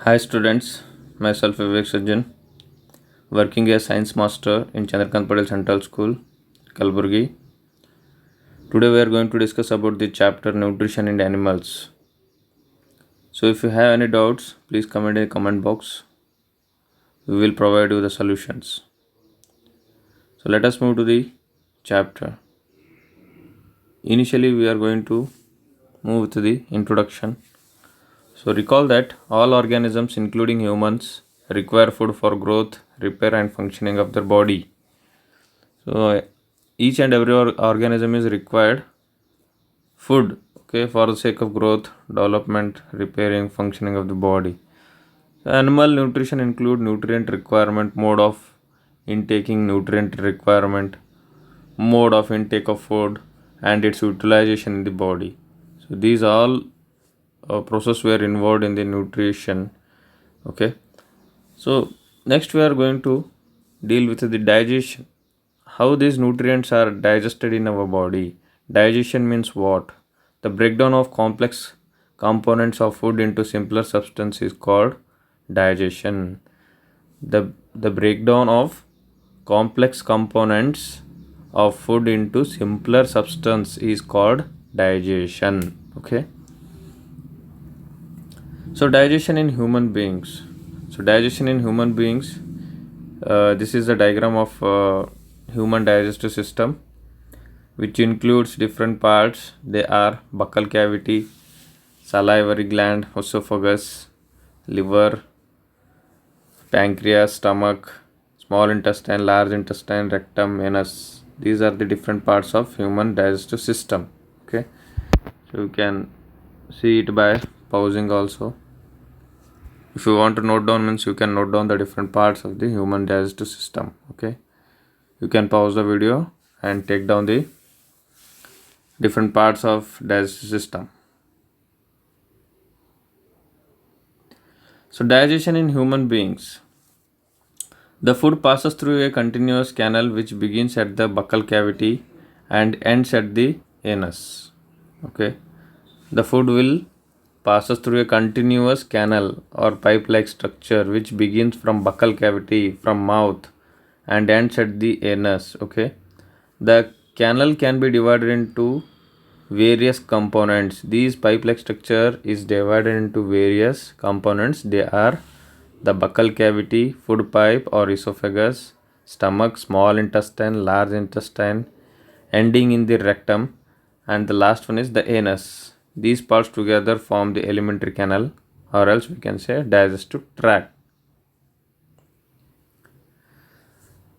Hi students, myself Vivek Sajjan, working as science master in Chandrakant Patel Central School, Kalburgi. Today we are going to discuss about the chapter nutrition in animals. So if you have any doubts, please comment in the comment box. We will provide you the solutions. So let us move to the chapter. Initially we are going to move to the introduction. So recall that all organisms including humans require food for growth, repair and functioning of their body. So each and every organism is required food, okay, for the sake of growth, development, repairing, functioning of the body. So animal nutrition include nutrient requirement, mode of intaking nutrient requirement, mode of intake of food, and its utilization in the body. So these all process were involved in the nutrition. Okay. So next we are going to deal with the digestion. How these nutrients are digested in our body. Digestion means what? The breakdown of complex components of food into simpler substance is called digestion. The breakdown of complex components of food into simpler substance is called digestion. Okay. So digestion in human beings. So digestion in human beings. This is the diagram of human digestive system, which includes different parts. They are buccal cavity, salivary gland, esophagus, liver, pancreas, stomach, small intestine, large intestine, rectum, anus. These are the different parts of human digestive system. Okay, so you can see it by pausing also. If you want to note down, means you can note down the different parts of the human digestive system. Okay, you can pause the video and take down the different parts of digestive system. So digestion in human beings. The food passes through a continuous canal which begins at the buccal cavity and ends at the anus. Okay, the food will passes through a continuous canal or pipe-like structure which begins from buccal cavity, from mouth, and ends at the anus. Okay, the canal can be divided into various components. These pipe-like structure is divided into various components. They are the buccal cavity, food pipe or esophagus, stomach, small intestine, large intestine, ending in the rectum, and the last one is the anus. These parts together form the alimentary canal, or else we can say digestive tract.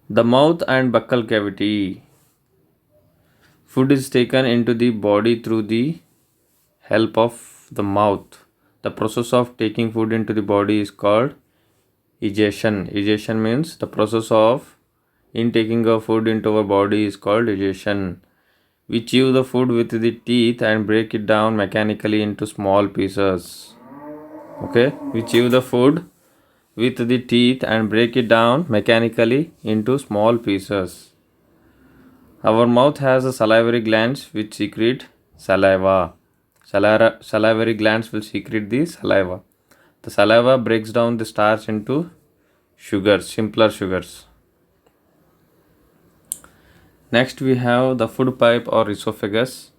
The mouth and buccal cavity. Food is taken into the body through the help of the mouth. The process of taking food into the body is called egestion. Egestion means the process of intaking of food into our body is called egestion. We chew the food with the teeth and break it down mechanically into small pieces. Okay, we chew the food with the teeth and break it down mechanically into small pieces. Our mouth has a salivary glands which secrete saliva. Salivary glands will secrete the saliva. The saliva breaks down the starch into sugars, simpler sugars. Next we have the food pipe or esophagus.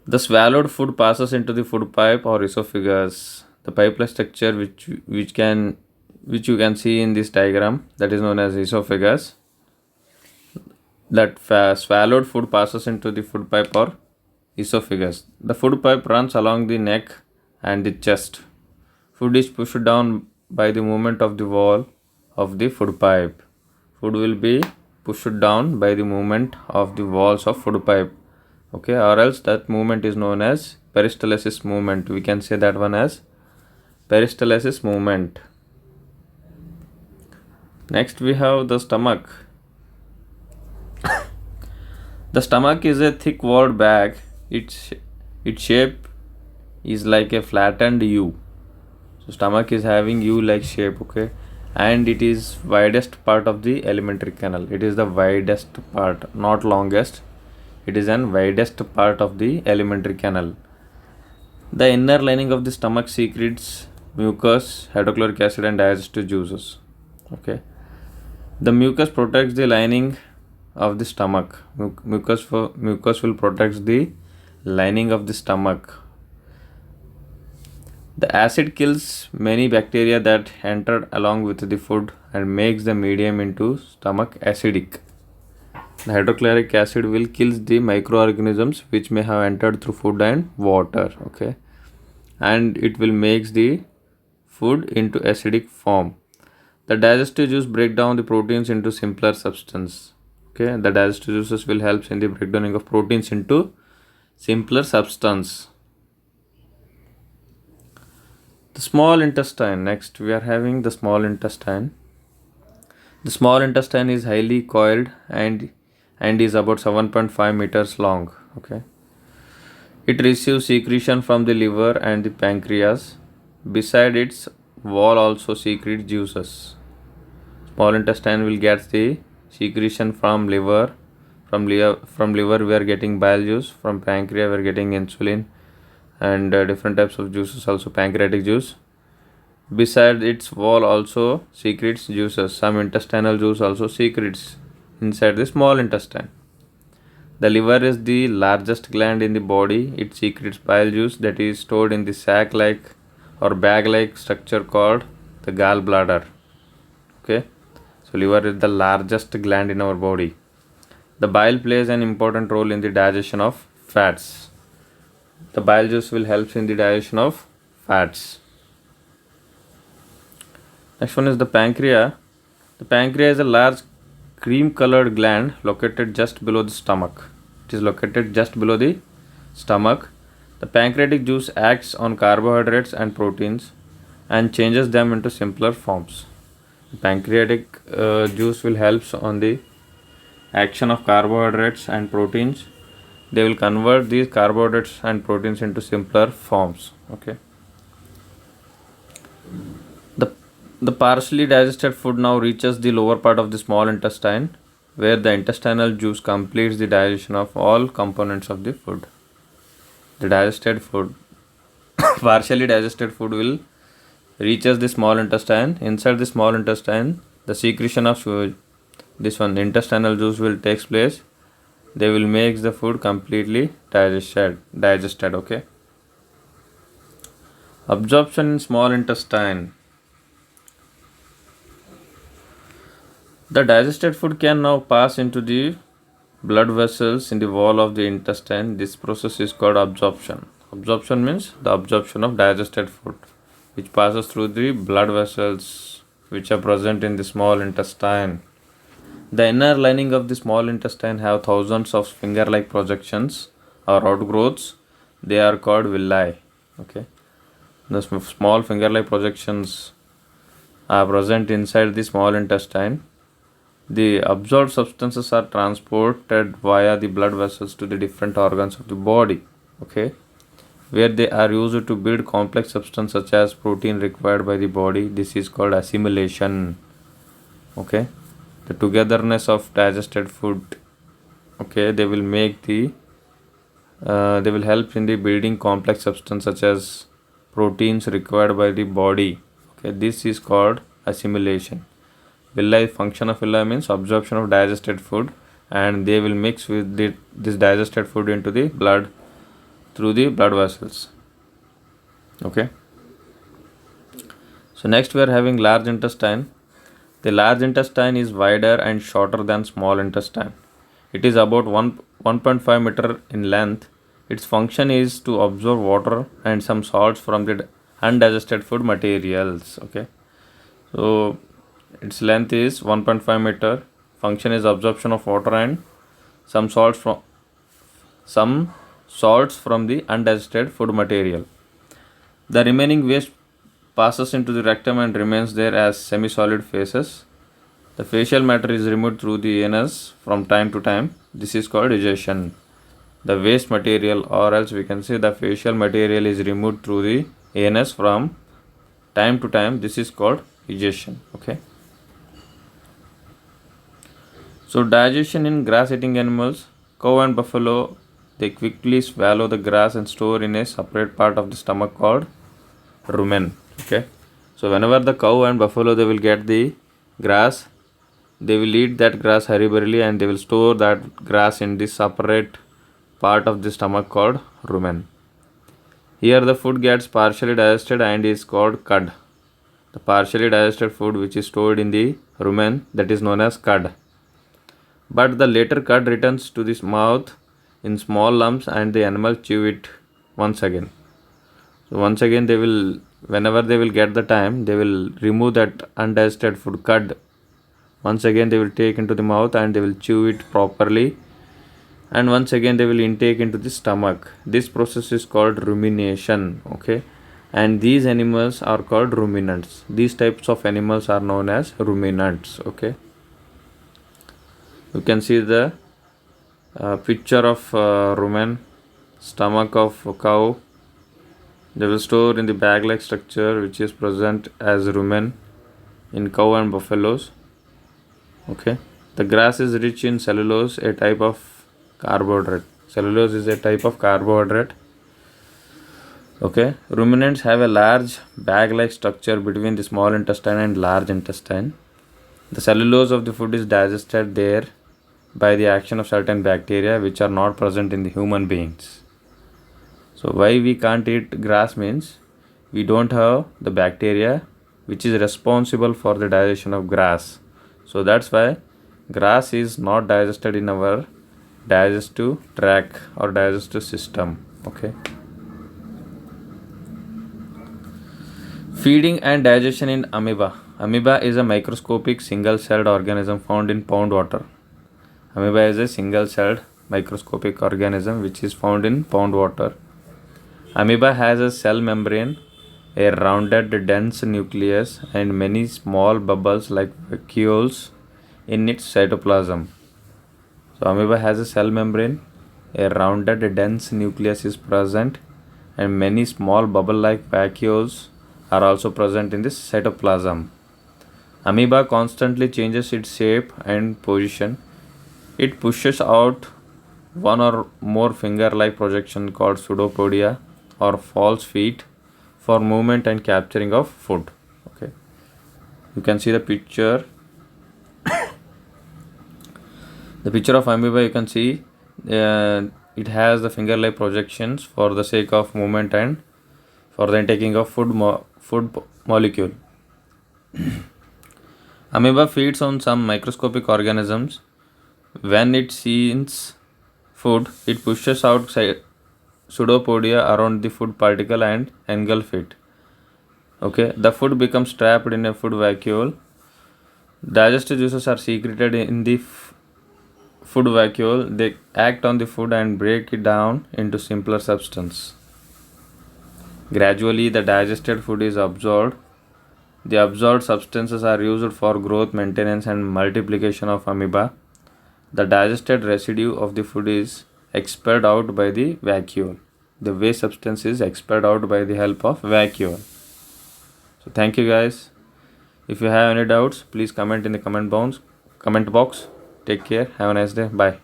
The swallowed food passes into the food pipe or esophagus. The pipe-like structure which you can see in this diagram, that is known as esophagus. That swallowed food passes into the food pipe or esophagus. The food pipe runs along the neck and the chest. Food is pushed down by the movement of the wall of the food pipe. Food will be pushed down by the movement of the walls of food pipe. Okay, or else that movement is known as peristalsis movement. We can say that one as peristalsis movement. Next we have the stomach. The stomach is a thick walled bag. Its shape is like a flattened U. So stomach is having U-like shape. Okay, and it is widest part of the alimentary canal. It is the widest part, not longest. It is an widest part of the alimentary canal. The inner lining of the stomach secretes mucus, hydrochloric acid, and digestive juices. Okay. The mucus protects the lining of the stomach. Mucus will protect the lining of the stomach. The acid kills many bacteria that entered along with the food and makes the medium into stomach acidic. The hydrochloric acid will kill the microorganisms which may have entered through food and water. Okay, and it will make the food into acidic form. The digestive juice break down the proteins into simpler substance. Okay, the digestive juices will help in the breakdowning of proteins into simpler substance. The small intestine. Next, we are having the small intestine. The small intestine is highly coiled and is about 7.5 meters long. Okay, it receives secretion from the liver and the pancreas. Beside its wall, also secrete juices. Small intestine will get the secretion from liver. From liver, we are getting bile juice. From pancreas, we are getting insulin and different types of juices, also pancreatic juice. Beside its wall also secretes juices. Some intestinal juice also secretes inside the small intestine. The liver is the largest gland in the body. It secretes bile juice that is stored in the sac-like or bag-like structure called the gallbladder. Okay, so liver is the largest gland in our body. The bile plays an important role in the digestion of fats. The bile juice will help in the digestion of fats. Next one is the pancreas. The pancreas is a large cream colored gland located just below the stomach. It is located just below the stomach. The pancreatic juice acts on carbohydrates and proteins and changes them into simpler forms. The pancreatic juice will help on the action of carbohydrates and proteins. They will convert these carbohydrates and proteins into simpler forms. Okay. The partially digested food now reaches the lower part of the small intestine, where the intestinal juice completes the digestion of all components of the food. The digested food, partially digested food will reaches the small intestine. Inside the small intestine, the secretion of the intestinal juice will takes place. They will make the food completely digested. Okay. Absorption in small intestine. The digested food can now pass into the blood vessels in the wall of the intestine. This process is called absorption. Absorption means the absorption of digested food, which passes through the blood vessels which are present in the small intestine. The inner lining of the small intestine have thousands of finger-like projections or outgrowths. They are called villi. Okay, the small finger-like projections are present inside the small intestine. The absorbed substances are transported via the blood vessels to the different organs of the body. Okay, where they are used to build complex substance such as protein required by the body. This is called assimilation. Okay, the togetherness of digested food. Okay, they will help in the building complex substance such as proteins required by the body. Okay, this is called assimilation. Villi, function of villi means absorption of digested food, and they will mix with this digested food into the blood through the blood vessels. Okay. So next we are having large intestine. The large intestine is wider and shorter than small intestine. It is about 1.5 meter in length. Its function is to absorb water and some salts from the undigested food materials. Okay. So its length is 1.5 meter. Function is absorption of water and some salts from the undigested food material. The remaining waste passes into the rectum and remains there as semi-solid feces. The facial matter is removed through the anus from time to time. This is called digestion. The waste material, or else we can say the facial material, is removed through the anus from time to time. This is called digestion. Okay. So digestion in grass-eating animals, cow and buffalo, they quickly swallow the grass and store in a separate part of the stomach called rumen. Okay, so whenever the cow and buffalo they will get the grass, they will eat that grass hurriedly and they will store that grass in this separate part of the stomach called rumen. Here the food gets partially digested and is called cud. The partially digested food which is stored in the rumen, that is known as cud. But the later cud returns to this mouth in small lumps and the animal chew it once again. So once again they will, whenever they will get the time, they will remove that undigested food cud. Once again they will take into the mouth and they will chew it properly, and once again they will intake into the stomach. This process is called rumination. Okay, and these animals are called ruminants. These types of animals are known as ruminants. Okay, you can see the picture of rumen, stomach of cow. They will store in the bag like structure which is present as rumen in cow and buffaloes. Okay, the grass is rich in cellulose, a type of carbohydrate. Cellulose is a type of carbohydrate. Okay, ruminants have a large bag like structure between the small intestine and large intestine. The cellulose of the food is digested there by the action of certain bacteria which are not present in the human beings. So why we can't eat grass means we don't have the bacteria which is responsible for the digestion of grass. So that's why grass is not digested in our digestive tract or digestive system. Okay. Feeding and digestion in amoeba. Amoeba is a microscopic single-celled organism found in pond water. Amoeba is a single-celled microscopic organism which is found in pond water. Amoeba has a cell membrane, a rounded dense nucleus, and many small bubbles like vacuoles in its cytoplasm. So amoeba has a cell membrane, a rounded dense nucleus is present, and many small bubble-like vacuoles are also present in this cytoplasm. Amoeba constantly changes its shape and position. It pushes out one or more finger-like projection called pseudopodia or false feet for movement and capturing of food. Okay, you can see the picture. The picture of amoeba, you can see it has the finger-like projections for the sake of movement and for the intaking of food molecule. Amoeba feeds on some microscopic organisms. When it sees food, it pushes out pseudopodia around the food particle and engulf it. Okay, the food becomes trapped in a food vacuole. Digestive juices are secreted in the food vacuole. They act on the food and break it down into simpler substance. Gradually, the digested food is absorbed. The absorbed substances are used for growth, maintenance, and multiplication of amoeba. The digested residue of the food is expelled out by the vacuole. The waste substance is expelled out by the help of vacuole. So thank you guys. If you have any doubts, please comment in the comment box. Take care. Have a nice day. Bye.